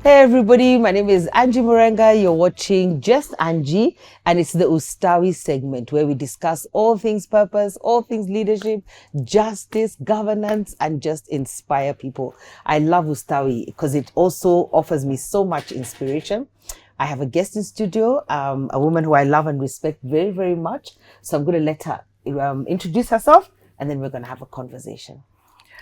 Hey everybody, my name is Angie Morenga. You're watching Just Angie, and it's the Ustawi segment where we discuss all things purpose, all things leadership, justice, governance, and just inspire people. I love Ustawi because it also offers me so much inspiration. I have a guest in studio, a woman who I love and respect very, very much. So I'm going to let her introduce herself, and then we're going to have a conversation.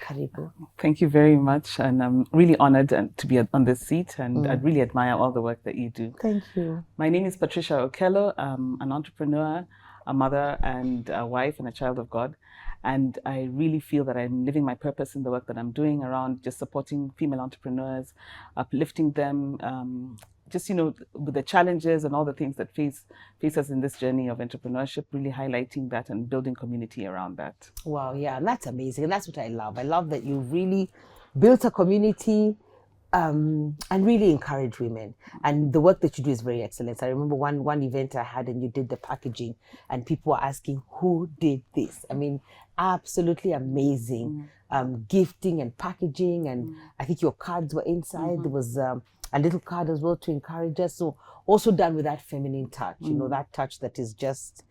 Karibu. Thank you very much, and I'm really honored to be on this seat, and I really admire all the work that you do. Thank you. My name is Patricia Okello. I'm an entrepreneur, a mother, and a wife, and a child of God. And I really feel that I'm living my purpose in the work that I'm doing around just supporting female entrepreneurs, uplifting them, just, with the challenges and all the things that face us in this journey of entrepreneurship, really highlighting that and building community around that. Wow, yeah, and that's amazing. And that's what I love. I love that you really built a community and really encourage women. And the work that you do is very excellent. I remember one event I had and you did the packaging and people were asking, who did this? I mean, absolutely amazing. Gifting and packaging, and I think your cards were inside. There was a little card as well to encourage us. So also done with that feminine touch, that touch that is just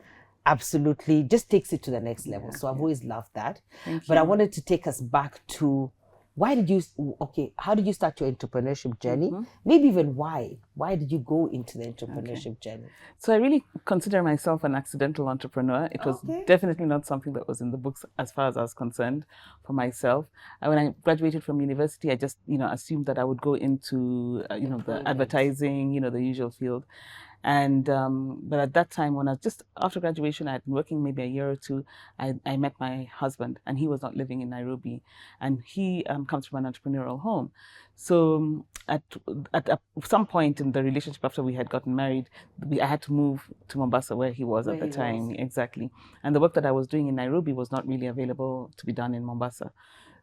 absolutely, just takes it to the next level. So I've always loved that. But I wanted to take us back to how did you start your entrepreneurship journey? Maybe even why did you go into the entrepreneurship journey? So I really consider myself an accidental entrepreneur. It was definitely not something that was in the books as far as I was concerned for myself. When I graduated from university, I just, assumed that I would go into, the advertising, the usual field. And but at that time, when I was just after graduation, I had been working maybe a year or two. I met my husband, and he was not living in Nairobi, and he comes from an entrepreneurial home. So at some point in the relationship, after we had gotten married, I had to move to Mombasa, where he was at the time. Exactly, and the work that I was doing in Nairobi was not really available to be done in Mombasa.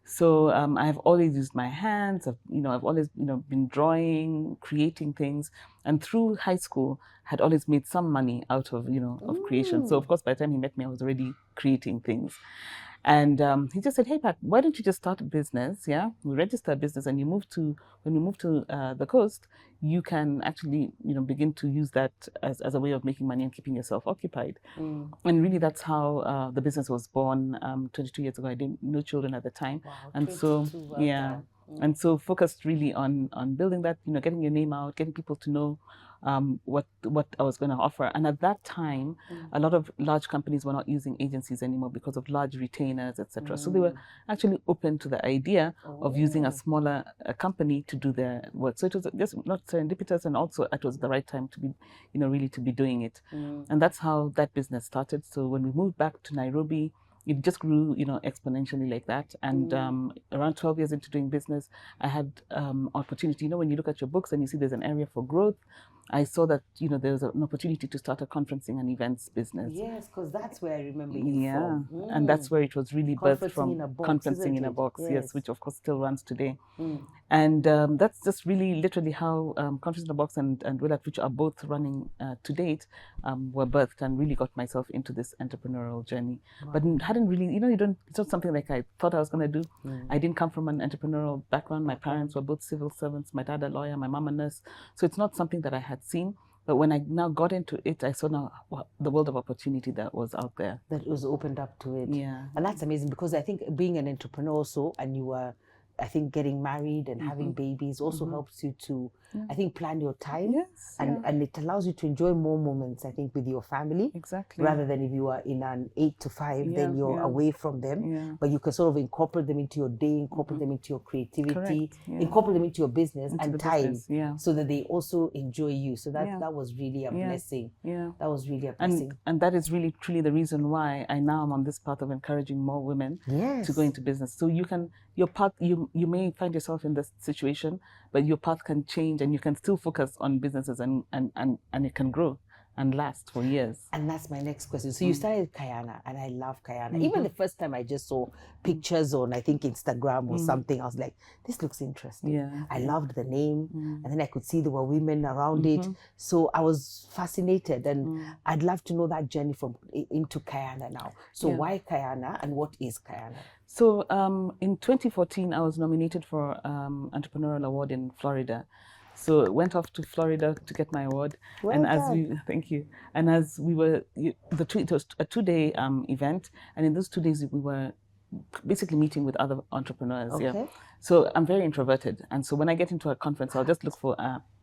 So I have always used my hands. I've always been drawing, creating things, and through high school had always made some money out of of creation. So of course, by the time he met me, I was already creating things. And he just said, "Hey Pat, why don't you just start a business? Yeah, we register a business, and when you move to the coast, you can actually begin to use that as a way of making money and keeping yourself occupied." And really, that's how the business was born. 22 years ago, I didn't no children at the time, and so and so focused really on building that, getting your name out, getting people to know what I was going to offer. And at that time, a lot of large companies were not using agencies anymore because of large retainers, etc. So they were actually open to the idea of using a smaller company to do their work. So it was just not serendipitous, and also it was the right time to be, really to be doing it. And that's how that business started. So when we moved back to Nairobi, it just grew, exponentially like that. And around 12 years into doing business, I had opportunity. When you look at your books and you see there's an area for growth, I saw that there was an opportunity to start a conferencing and events business. Yes, because that's where I remember you from. And that's where it was really birthed from. Conferencing in a box, yes, which of course still runs today. And that's just really literally how Conference in a Box and Will at Future are both running to date, were birthed, and really got myself into this entrepreneurial journey. But hadn't really, it's not something like I thought I was going to do. I didn't come from an entrepreneurial background. My parents were both civil servants, my dad a lawyer, my mom a nurse. So it's not something that I had seen. But when I now got into it, I saw now the world of opportunity that was out there. That was opened up to it. Yeah. And that's amazing, because I think being an entrepreneur also, and you were, I think, getting married and having babies also helps you to, I think, plan your time. Yes, and it allows you to enjoy more moments, I think, with your family. Exactly. Rather than if you are in an 8 to 5, then you're away from them. Yeah. But you can sort of incorporate them into your day, incorporate them into your creativity, incorporate them into your business and time, so that they also enjoy you. So that was really a blessing. Yeah. That was really a blessing. And that is really, truly the reason why I now am on this path of encouraging more women to go into business. So your path, you may find yourself in this situation, but your path can change, and you can still focus on businesses, and it can grow and last for years. And that's my next question. So you started Kayana, and I love Kayana. Even the first time I just saw pictures on, I think, Instagram or something, I was like, this looks interesting. Yeah. I loved the name, and then I could see there were women around it. So I was fascinated, and I'd love to know that journey into Kayana now. So why Kayana, and what is Kayana? So in 2014, I was nominated for Entrepreneurial Award in Florida. So I went off to Florida to get my award. Well Thank you. And as we were, it was a 2-day event. And in those 2 days, we were basically meeting with other entrepreneurs. Okay. Yeah. So I'm very introverted. And so when I get into a conference, I'll just look for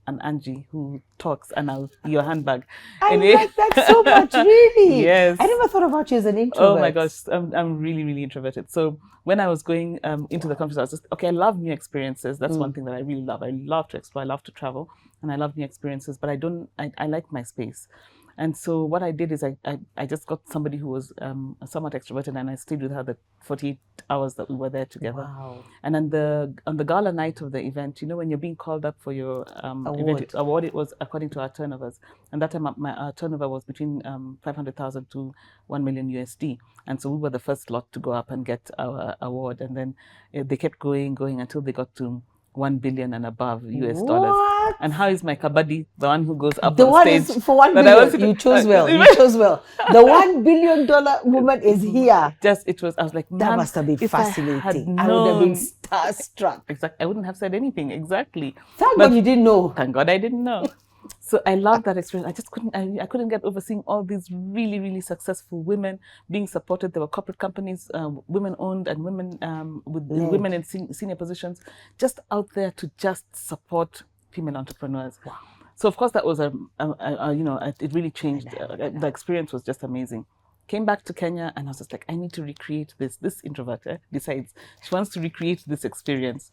an Angie who talks, and I'll be your handbag. I like that so much, really. Yes. I never thought about you as an introvert. Oh my gosh, I'm really, really introverted. So when I was going into the conference, I was just, okay, I love new experiences. That's one thing that I really love. I love to explore, I love to travel, and I love new experiences, but I like my space. And so what I did is I just got somebody who was somewhat extroverted, and I stayed with her the 48 hours that we were there together. Wow. And on the gala night of the event, you know, when you're being called up for your award, it was according to our turnovers. And that time our turnover was between 500,000 to 1 million USD. And so we were the first lot to go up and get our award. And then they kept going until they got to 1 billion and above US dollars. What? And how is my kabaddi, the one who goes up The on one stage? is for 1 billion. You chose well. You chose well. The $1 billion woman is here. I was like, that must have been fascinating. I would have been starstruck. Exactly. I wouldn't have said anything. Exactly. Thank God you didn't know. Thank God I didn't know. So I loved that experience. I just couldn't get over seeing all these really, really successful women being supported. There were corporate companies, women owned, and women with women in senior positions, just out there to just support female entrepreneurs. Wow. So of course that was it really changed. The experience was just amazing. Came back to Kenya, and I was just like, I need to recreate this. This introvert decides she wants to recreate this experience.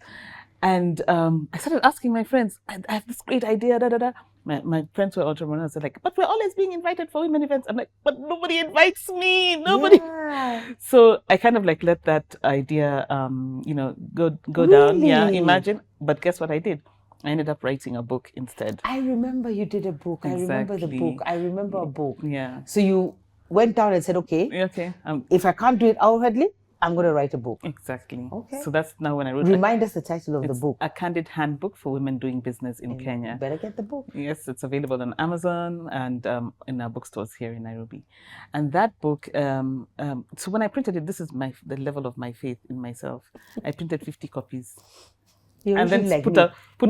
And I started asking my friends, I have this great idea, My friends were entrepreneurs. They're like, but we're always being invited for women events. I'm like, but nobody invites me. Nobody. Yeah. So I kind of like let that idea, go really? Down. Yeah, imagine. But guess what I did? I ended up writing a book instead. I remember you did a book. Exactly. I remember the book. I remember a book. Yeah. So you went down and said, okay, if I can't do it outwardly, I'm going to write a book. Exactly. Okay. So that's now when I wrote. Remind us the title of the book. A Candid Handbook for Women Doing Business in Kenya. You better get the book. Yes, it's available on Amazon and in our bookstores here in Nairobi. And that book, so when I printed it, this is the level of my faith in myself. I printed 50 copies. And then like put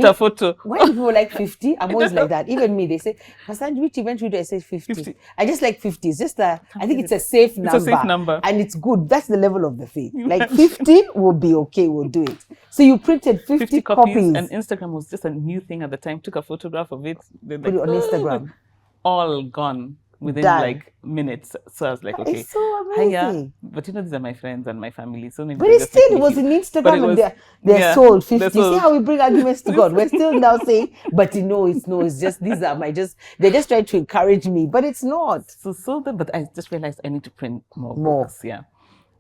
a photo. Why do people like 50? I'm always like that. Even me, they say, Pastor, which event would I say 50? I just like 50. It's just I think it's a safe number. It's a safe number. And it's good. That's the level of the faith. Like 50 will be okay. We'll do it. So you printed 50 copies. And Instagram was just a new thing at the time. Took a photograph of it. Put it on Instagram. All gone within like minutes. So I was like, okay. It's so amazing. But these are my friends and my family. So maybe but it still was in Instagram and they're sold 50. See how we bring arguments to God. We're still now saying, but it's just these are they're just trying to encourage me, but it's not. But I just realized I need to print more books. Yeah.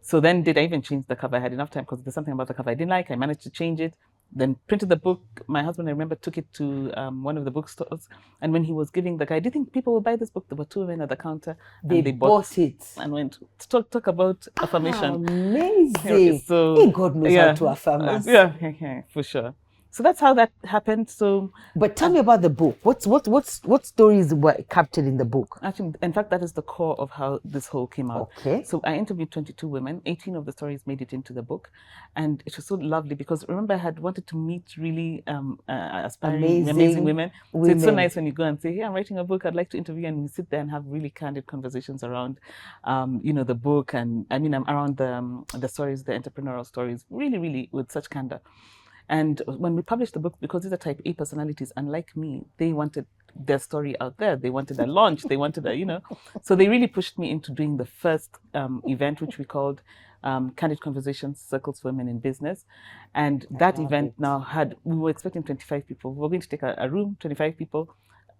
So then did I even change the cover? I had enough time because there's something about the cover I didn't like. I managed to change it. Then printed the book. My husband, I remember, took it to one of the bookstores. And when he was giving the guy, do you think people will buy this book? There were 2 women at the counter. They bought it. And went to talk about affirmation. Amazing. Okay, so God knows how to affirm us. Yeah, for sure. So that's how that happened. So, but tell me about the book. What stories were captured in the book? Actually, in fact, that is the core of how this whole came out. Okay. So I interviewed 22 women. 18 of the stories made it into the book, and it was so lovely because remember I had wanted to meet really aspiring, amazing women. So it's so nice when you go and say, "Hey, I'm writing a book. I'd like to interview," and we sit there and have really candid conversations around, the book, and I'm around the stories, the entrepreneurial stories, really, really with such candor. And when we published the book, because these are type A personalities, unlike me, they wanted their story out there. They wanted a launch. They wanted so they really pushed me into doing the first event, which we called Candid Conversations, Circles for Women in Business. And that event we were expecting 25 people. We were going to take a room, 25 people.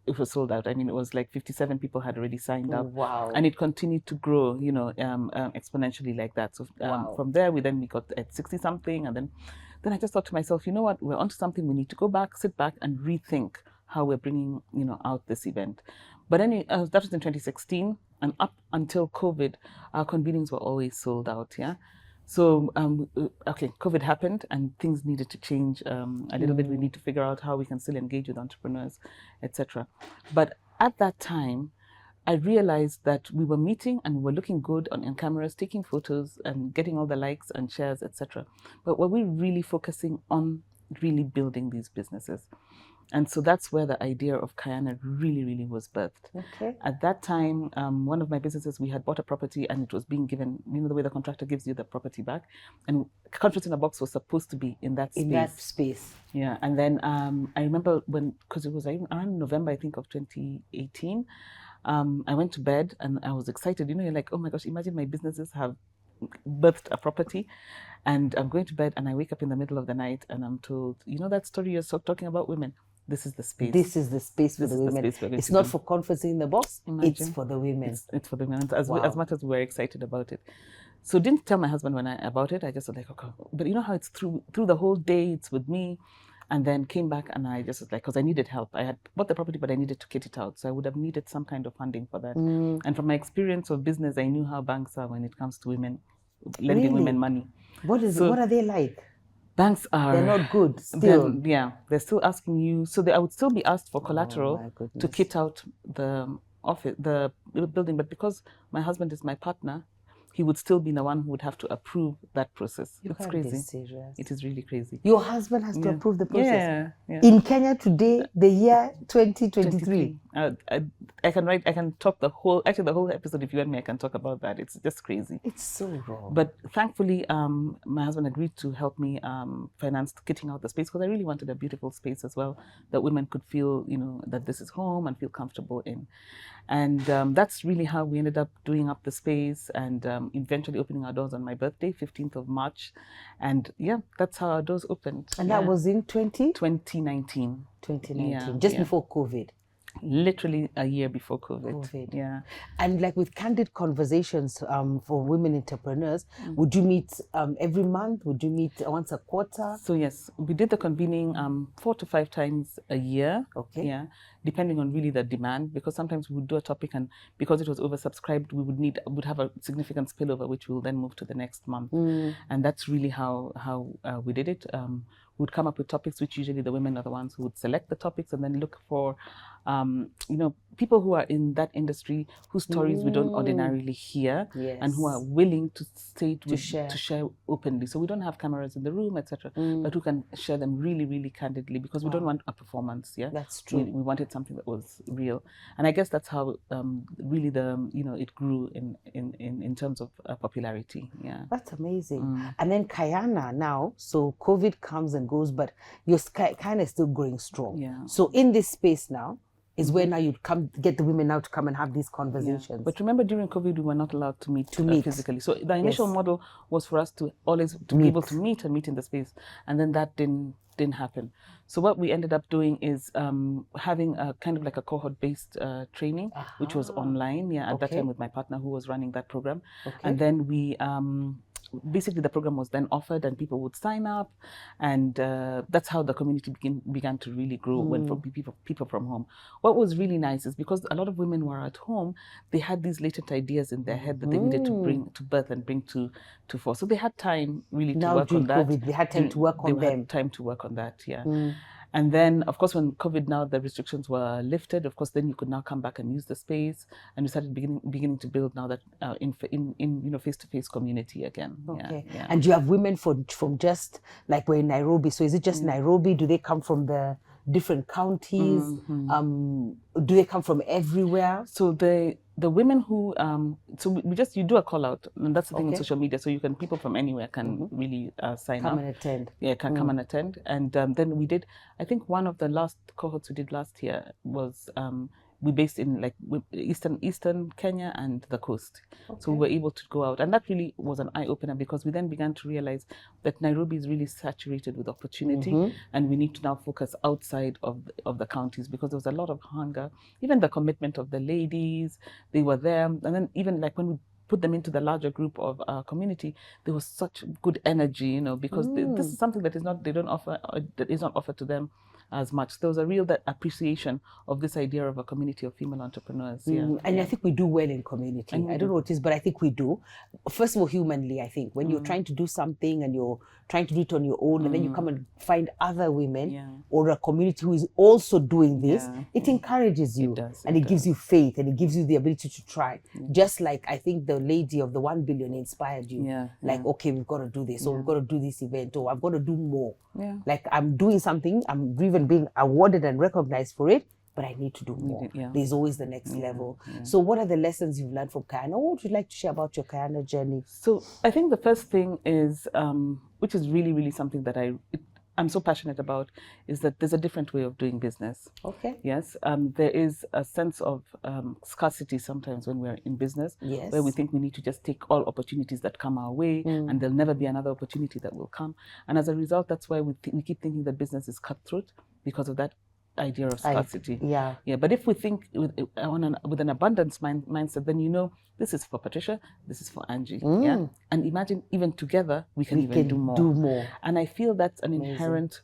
It was sold out. I mean, it was like 57 people had already signed up. Wow. And it continued to grow, exponentially like that. So from there, we got at 60 something. And then I just thought to myself, you know what, we're onto something. We need to go back, sit back and rethink how we're bringing, out this event. But anyway, that was in 2016. And up until COVID, our convenings were always sold out. Yeah. So, COVID happened and things needed to change a little bit. We need to figure out how we can still engage with entrepreneurs, etc. But at that time, I realized that we were meeting and we were looking good on cameras, taking photos and getting all the likes and shares, etc. But were we really focusing on really building these businesses? And so that's where the idea of Kayana really, really was birthed. Okay. At that time, one of my businesses, we had bought a property and it was being given, the way the contractor gives you the property back. And Conference in a Box was supposed to be in that space. In that space. Yeah. And then I remember because it was around November, I think, of 2018, I went to bed and I was excited. You're like, oh my gosh, imagine my businesses have birthed a property. And I'm going to bed and I wake up in the middle of the night and I'm told, that story you're talking about women, this is the space. This is the space for the women. It's not for Conference in the Box. Imagine. It's for the women. It's for the women. As much as we were excited about it. So didn't tell my husband about it. I just was like, okay. But you know how it's through the whole day, it's with me. And then came back and I just was like, because I needed help. I had bought the property, but I needed to kit it out. So I would have needed some kind of funding for that. And from my experience of business, I knew how banks are when it comes to women, lending women money. What are they like? Banks are... They're not good still. They're still asking you. So I would still be asked for collateral to kit out the office, the building. But because my husband is my partner, he would still be the one who would have to approve that process. It's crazy. Serious. It is really crazy. Your husband has to approve the process? Yeah. In Kenya today, the year 2023. I can talk the whole episode. If you want me, I can talk about that. It's just crazy. It's so wrong. But thankfully, my husband agreed to help me finance kitting out the space, because I really wanted a beautiful space as well that women could feel, that this is home and feel comfortable in. And that's really how we ended up doing up the space and eventually opening our doors on my birthday, 15th of March. And that's how our doors opened. And that was in 2019. 2019, just before COVID. Literally a year before COVID. Yeah. And like with Candid Conversations for women entrepreneurs, would you meet every month? Would you meet once a quarter? So yes, we did the convening 4 to 5 times a year. Okay. Yeah. Depending on really the demand, because sometimes we would do a topic and because it was oversubscribed, we would have a significant spillover, which we'll then move to the next month. And that's really how we did it. We would come up with topics, which usually the women are the ones who would select the topics and then look for, people who are in that industry whose stories we don't ordinarily hear, and who are willing to share openly. So we don't have cameras in the room, etc., but who can share them really, really candidly, because we don't want a performance. Yeah, that's true. We wanted something that was real, and I guess that's how really it grew in terms of popularity. Yeah, that's amazing. And then Kayana now. So COVID comes and goes, but you're kind of still growing strong. Yeah. So in this space now is where now you'd come get the women now to come and have these conversations. Yeah. But remember, during COVID, we were not allowed to meet physically. So the initial model was for us to always be able to meet in the space, and then that didn't happen. So what we ended up doing is having a kind of like a cohort-based training, which was online. At that time with my partner who was running that program, and then we. Basically, the program was then offered and people would sign up, and that's how the community began to really grow when from people from home. What was really nice is because a lot of women were at home, they had these latent ideas in their head that they needed to bring to birth and bring to forth. So they had time really to work on that. COVID, they had time to work on them. They had time to work on that, And then, of course, when COVID now, the restrictions were lifted, of course, then you could now come back and use the space. And we started beginning to build now that in face-to-face community again. Okay. Yeah. And you have women from just, like we're in Nairobi. So is it just Nairobi? Do they come from the different counties? Do they come from everywhere? So the women who you do a call out, and that's the thing in social media. So people from anywhere can really sign up. Come and attend. Yeah, can come and attend. And then we did. I think one of the last cohorts we did last year was we based in like Eastern Kenya and the coast. So we were able to go out, and that really was an eye opener, because we then began to realize that Nairobi is really saturated with opportunity, and we need to now focus outside of the counties, because there was a lot of hunger. Even the commitment of the ladies, they were there, and then even like when we put them into the larger group of our community, there was such good energy, because this is something that is not offered to them as much. There was a real appreciation of this idea of a community of female entrepreneurs. And I think we do well in community. I don't know what it is, but I think we do. First of all, humanly, I think when you're trying to do something and you're trying to do it on your own, and then you come and find other women or a community who is also doing this, it encourages you. It gives you faith, and it gives you the ability to try. Just like I think the lady of the 1 billion inspired you. Okay, we've got to do this, or we've got to do this event, or I've got to do more. Yeah. Like I'm doing something, I'm even being awarded and recognized for it, but I need to do more. Yeah. There's always the next level. Yeah. So what are the lessons you've learned from Kayana? What would you like to share about your Kayana journey? So I think the first thing is, which is really, really something that I'm so passionate about, is that there's a different way of doing business. Okay. Yes. There is a sense of scarcity sometimes when we're in business, where we think we need to just take all opportunities that come our way, and there'll never be another opportunity that will come. And as a result, that's why we keep thinking that business is cutthroat, because of that idea of scarcity. Yeah. But if we think with an abundance mindset, then this is for Patricia, this is for Angie. Yeah. And imagine even together we can do more. And I feel that's an inherent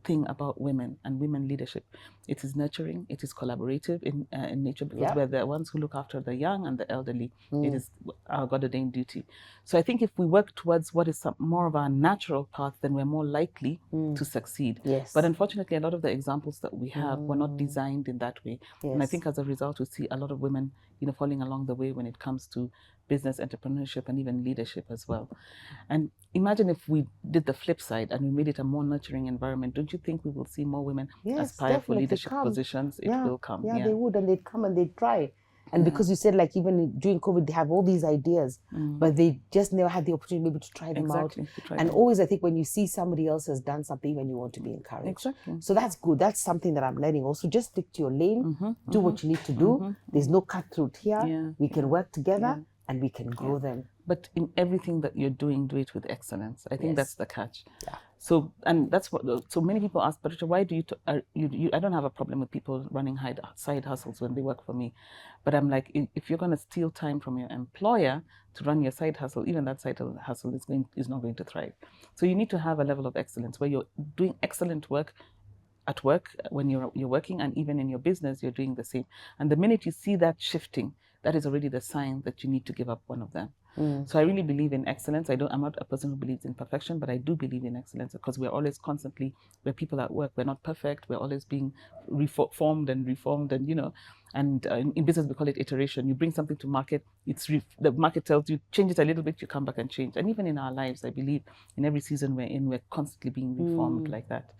thing about women and women leadership. It is nurturing, it is collaborative in nature, because we're the ones who look after the young and the elderly. It is our God-ordained duty. So I think if we work towards what is more of our natural path, then we're more likely to succeed. Yes. But unfortunately, a lot of the examples that we have were not designed in that way. And I think as a result, we see a lot of women falling along the way when it comes to business, entrepreneurship, and even leadership as well. And imagine if we did the flip side and we made it a more nurturing environment. Don't you think we will see more women aspire for leadership positions? It will come. Yeah, they would, and they'd come and they'd try. And because you said, like, even during COVID, they have all these ideas, but they just never had the opportunity maybe to try them out. And always, I think when you see somebody else has done something, when you want to be encouraged. Exactly. So that's good. That's something that I'm learning. Also, just stick to your lane, do what you need to do. There's no cutthroat here. Yeah. We can work together and we can grow them. But in everything that you're doing, do it with excellence. I think that's the catch. Yeah. So, and that's what. So many people ask, Patricia, why do you? I don't have a problem with people running side hustles when they work for me, but I'm like, if you're going to steal time from your employer to run your side hustle, even that side hustle is not going to thrive. So you need to have a level of excellence where you're doing excellent work at work when you're working, and even in your business you're doing the same. And the minute you see that shifting, that is already the sign that you need to give up one of them. So I really believe in excellence. I'm not a person who believes in perfection, but I do believe in excellence, because we're always constantly, we're people at work, we're not perfect, we're always being reformed, and and in business we call it iteration. You bring something to market, the market tells you, change it a little bit, you come back and change. And even in our lives, I believe in every season we're in, we're constantly being reformed like that.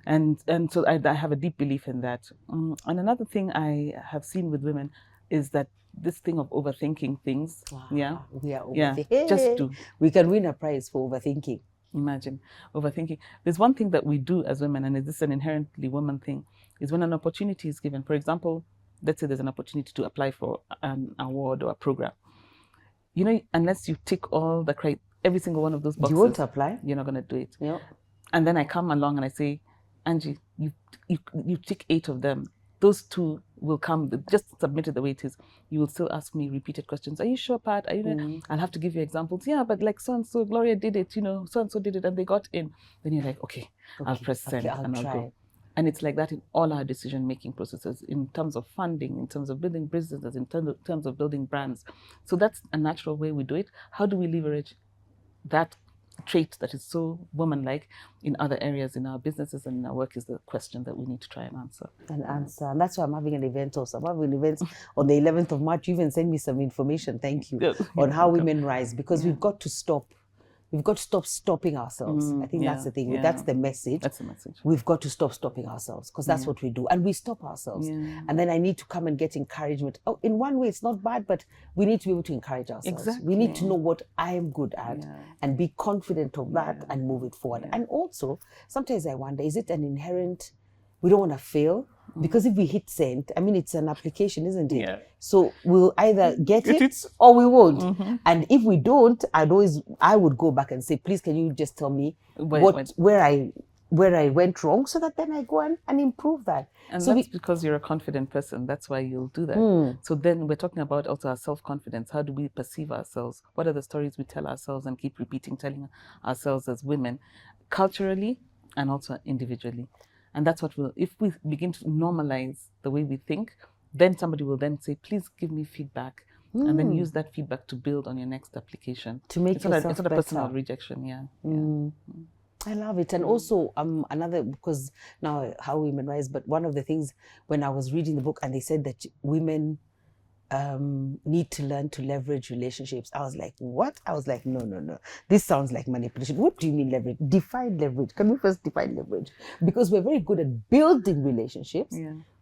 And so I have a deep belief in that. And another thing I have seen with women is that this thing of overthinking things. We are overthinking. Just do. We can win a prize for overthinking. Imagine overthinking. There's one thing that we do as women, and this is an inherently woman thing, is when an opportunity is given. For example, let's say there's an opportunity to apply for an award or a program. Unless you tick every single one of those boxes, you won't apply. You're not going to do it. Yep. And then I come along and I say, Angie, you tick 8 of them. Those 2 will come, just submit it the way it is. You will still ask me repeated questions. Are you sure, Pat? I'll have to give you examples. Yeah, but like so-and-so, Gloria did it, so-and-so did it and they got in. Then you're like, okay, I'll press send and I'll go. And it's like that in all our decision-making processes, in terms of funding, in terms of building businesses, in terms of building brands. So that's a natural way we do it. How do we leverage that trait that is so woman-like in other areas in our businesses and in our work is the question that we need to try and answer. And that's why I'm having an event also. I'm having an event on the 11th of March. You even send me some information, thank you, on how women rise, because we've got to stop. We've got to stop stopping ourselves. I think that's the thing. That's the message. That's the message. We've got to stop stopping ourselves, because that's what we do. And we stop ourselves. And then I need to come and get encouragement. Oh, in one way, it's not bad, but we need to be able to encourage ourselves. Exactly. We need to know what I am good at and be confident of that and move it forward. And also, sometimes I wonder, is it an inherent, we don't want to fail? Because if we hit send, it's an application, isn't it? Yeah. So we'll either get it or we won't. And if we don't, I would go back and say, please, can you just tell me where I went wrong, so that then I go and improve that. And so that's because you're a confident person. That's why you'll do that. So then we're talking about also our self-confidence. How do we perceive ourselves? What are the stories we tell ourselves and keep telling ourselves as women, culturally and also individually? And that's what if we begin to normalize the way we think, then somebody will then say, please give me feedback. And then use that feedback to build on your next application. To make yourself it's not a personal rejection, I love it. And also another, because now how women rise, but one of the things when I was reading the book and they said that women need to learn to leverage relationships. I was like, what? I was like, no. This sounds like manipulation. What do you mean leverage? Define leverage. Can we first define leverage? Because we're very good at building relationships,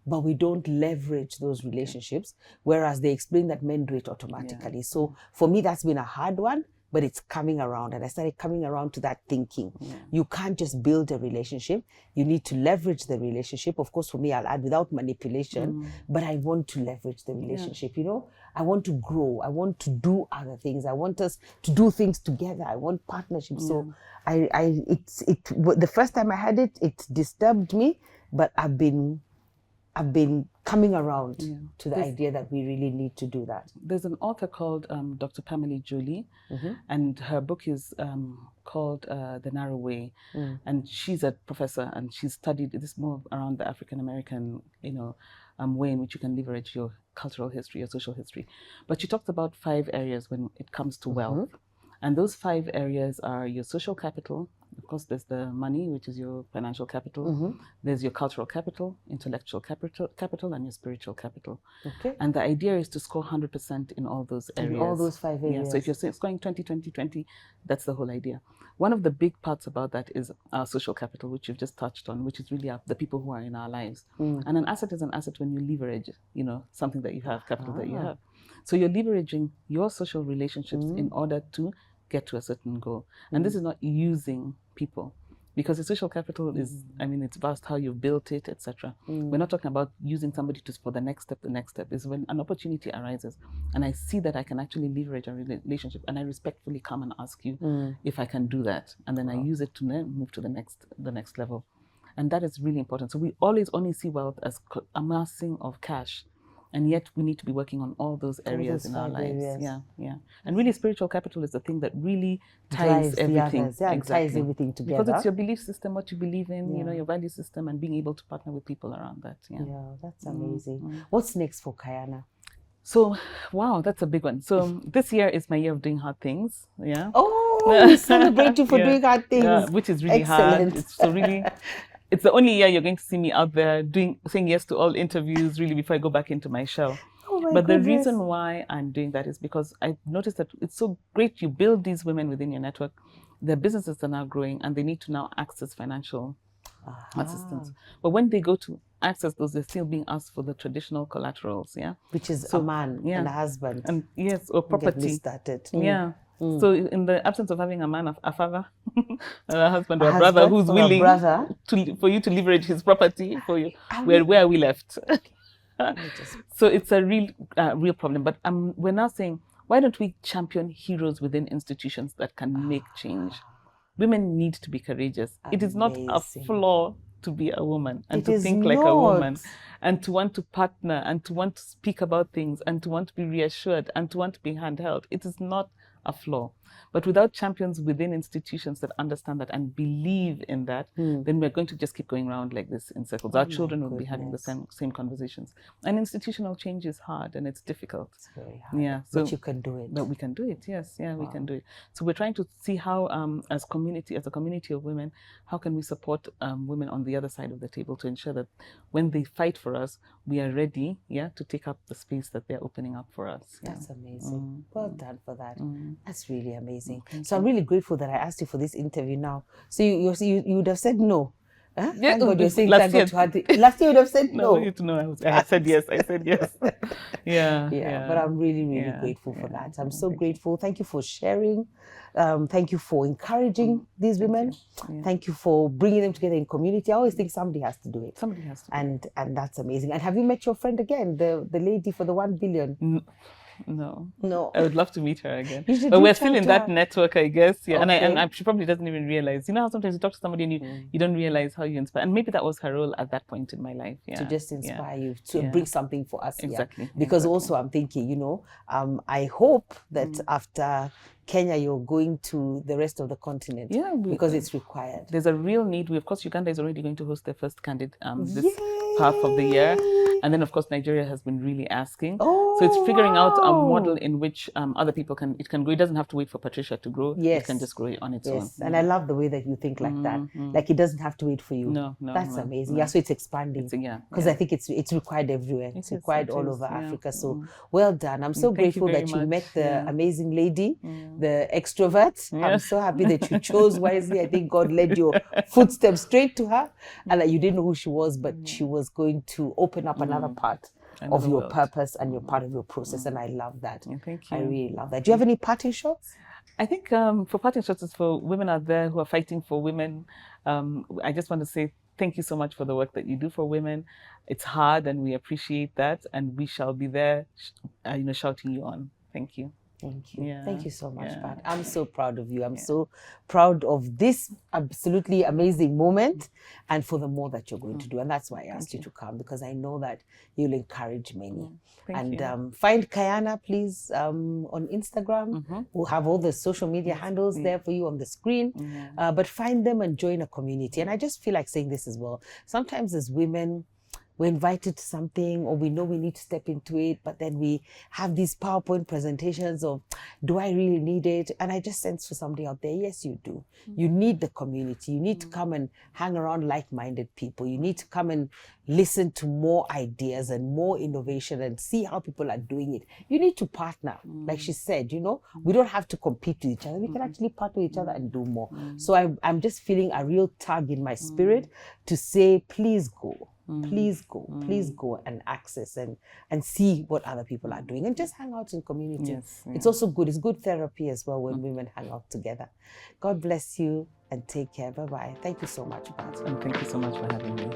but we don't leverage those relationships, whereas they explain that men do it automatically. Yeah. So for me, that's been a hard one, but it's coming around. And I started coming around to that thinking. Yeah. You can't just build a relationship. You need to leverage the relationship. Of course, for me, I'll add without manipulation, but I want to leverage the relationship. You know, I want to grow. I want to do other things. I want us to do things together. I want partnership. So the first time I had it, it disturbed me, but I've been coming around to the idea that we really need to do that. There's an author called Dr. Pamela Jolie, and her book is called The Narrow Way. And she's a professor, and she's studied this more around the African American, way in which you can leverage your cultural history, your social history. But she talks about 5 areas when it comes to wealth. And those 5 areas are your social capital. Of course, there's the money, which is your financial capital. There's your cultural capital, intellectual capital, and your spiritual capital. Okay. And the idea is to score 100% in all those areas. In all those 5 areas. Yeah. So if you're scoring 20, that's the whole idea. One of the big parts about that is our social capital, which you've just touched on, which is really the people who are in our lives. And an asset is an asset when you leverage, something that you have, capital that you have. So you're leveraging your social relationships in order to get to a certain goal. And this is not using people, because the social capital is, it's vast, how you built it, etc. We're not talking about using somebody for the next step. The next step is when an opportunity arises and I see that I can actually leverage a relationship, and I respectfully come and ask you if I can do that, and then I use it to then move to the next level. And that is really important. So we always only see wealth as amassing of cash. And yet we need to be working on all those areas in our lives. Yeah. And really spiritual capital is the thing that really ties everything. Ties everything together. Because it's your belief system, what you believe in, your value system, and being able to partner with people around that. Yeah, that's amazing. What's next for Kayana? So, wow, that's a big one. So this year is my year of doing hard things. Yeah. Oh, we celebrate you for doing hard things. Yeah, which is really hard. It's so really... It's the only year you're going to see me out there saying yes to all interviews, really, before I go back into my shell. But the reason why I'm doing that is because I noticed that it's so great you build these women within your network. Their businesses are now growing, and they need to now access financial assistance. But when they go to access those, they're still being asked for the traditional collaterals, which is a man and a husband. And yes, or property. Started. Yeah. So in the absence of having a man, a father, a husband, or a brother who's willing for you to leverage his property for you, where are we left? So it's a real problem. But we're now saying, why don't we champion heroes within institutions that can make change? Women need to be courageous. It is not a flaw to be a woman and to think like a woman, and to want to partner, and to want to speak about things, and to want to be reassured, and to want to be handheld. It is not a flaw. But without champions within institutions that understand that and believe in that, then we're going to just keep going around like this in circles. Our children will be having the same conversations. And institutional change is hard and it's difficult. It's very hard. Yeah. But you can do it. But we can do it, yes. Yeah, we can do it. So we're trying to see how, as a community of women, how can we support women on the other side of the table to ensure that when they fight for us, we are ready, to take up the space that they're opening up for us. That's amazing. Well done for that. That's really amazing. So I'm really grateful that I asked you for this interview now. So you would have said no. Huh? Yeah, last year you would have said no. I said yes. Yeah. But I'm really, really grateful for that. I'm so grateful. Thank you for sharing. Thank you for encouraging these women. Thank you for bringing them together in community. I always think somebody has to do it. Somebody has to. And that's amazing. And have you met your friend again, the lady for the 1 billion? No. I would love to meet her again. But we're still in that network, I guess. Yeah. Okay. And she probably doesn't even realize. You know how sometimes you talk to somebody and you don't realize how you inspire. And maybe that was her role at that point in my life. Yeah. To just inspire you, to bring something for us. Exactly. Yeah. Because also I'm thinking, I hope that after Kenya, you're going to the rest of the continent. Yeah. Because it's required. There's a real need. Of course, Uganda is already going to host their first Candid this half of the year. And then, of course, Nigeria has been really asking. Oh, so it's figuring out a wow. model in which other people can grow. It doesn't have to wait for Patricia to grow. Yes. It can just grow on its own. Yes, and I love the way that you think like that. Like it doesn't have to wait for you. No, That's amazing. Yeah, so it's expanding. Because I think it's required everywhere. It's required all over Africa. So well done. I'm so grateful that you met the amazing lady, the extrovert. I'm so happy that you chose wisely. I think God led your footsteps straight to her, and that you didn't know who she was, but she was going to open up another part of your purpose and your part of your process. And I love that. Thank you. I really love that. Do you have any parting shots? I think for parting shots is for women out there who are fighting for women. I just want to say thank you so much for the work that you do for women. It's hard, and we appreciate that. And we shall be there, shouting you on. Thank you. Thank you. Yeah. Thank you so much, Pat. I'm so proud of you. I'm so proud of this absolutely amazing moment and for the more that you're going to do. And that's why I asked you to come, because I know that you'll encourage many. Thank you. Find Kayana, please, on Instagram. We'll have all the social media handles there for you on the screen. But find them and join a community. And I just feel like saying this as well. Sometimes as women, we're invited to something, or we know we need to step into it, but then we have these PowerPoint presentations of, do I really need it? And I just sense for somebody out there, yes, you do. You need the community. You need to come and hang around like-minded people. You need to come and listen to more ideas and more innovation and see how people are doing it. You need to partner. Like she said, we don't have to compete with each other. We can actually partner with each other and do more. So I'm just feeling a real tug in my spirit to say, please go. Please go and access and see what other people are doing and just hang out in community. It's also good. It's good therapy as well when women hang out together. God bless you and take care. Bye-bye. Thank you so much, Pat. And thank you so much for having me.